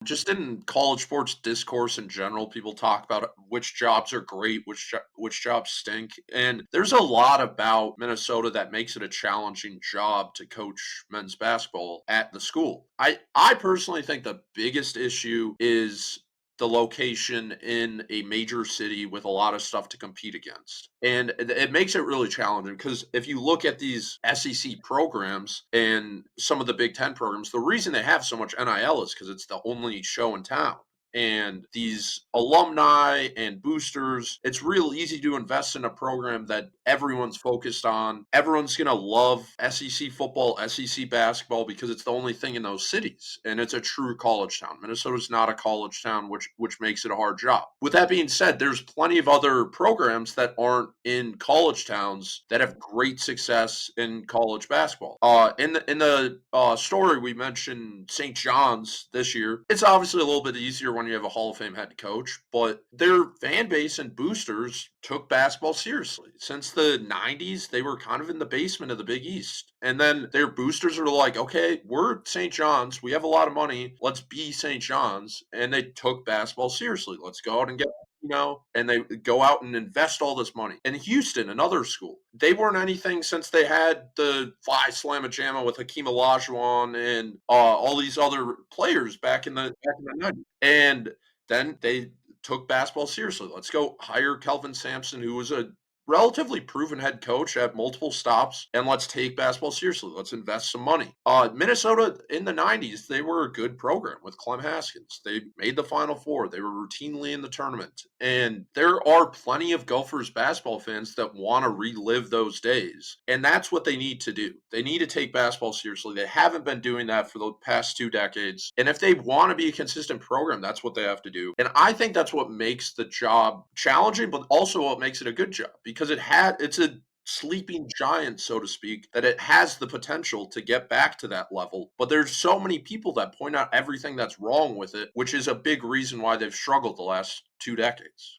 just in college sports discourse in general, people talk about which jobs are great, which jobs stink, and there's a lot about Minnesota that makes it a challenging job to coach men's basketball at the school. I personally think the biggest issue is the location in a major city with a lot of stuff to compete against. And it makes it really challenging because if you look at these SEC programs and some of the Big Ten programs, the reason they have so much NIL is because it's the only show in town. And these alumni and boosters, it's real easy to invest in a program that everyone's focused on. Everyone's going to love SEC football, SEC basketball because it's the only thing in those cities, and it's a true college town. Minnesota's not a college town, which makes it a hard job. With that being said, there's plenty of other programs that aren't in college towns that have great success in college basketball. In the story we mentioned St. John's this year. It's obviously a little bit easier when you have a Hall of Fame head coach, but their fan base and boosters took basketball seriously. Since the 90s, they were kind of in the basement of the Big East. And then their boosters are like, okay, we're St. John's. We have a lot of money. Let's be St. John's. And they took basketball seriously. Let's go out and get and they go out and invest all this money. And Houston, another school, they weren't anything since they had the Fly Slamma Jamma with Hakeem Olajuwon and all these other players back in the 90s. And then they took basketball seriously. Let's go hire Kelvin Sampson, who was a relatively proven head coach at multiple stops, and let's take basketball seriously. Let's invest some money. Minnesota in the 90s, they were a good program with Clem Haskins. They made the Final Four. They were routinely in the tournament. And there are plenty of Gophers basketball fans that want to relive those days. And that's what they need to do. They need to take basketball seriously. They haven't been doing that for the past 2 decades. And if they want to be a consistent program, that's what they have to do. And I think that's what makes the job challenging, but also what makes it a good job because it's a sleeping giant, so to speak, that it has the potential to get back to that level. But there's so many people that point out everything that's wrong with it, which is a big reason why they've struggled the last 2 decades.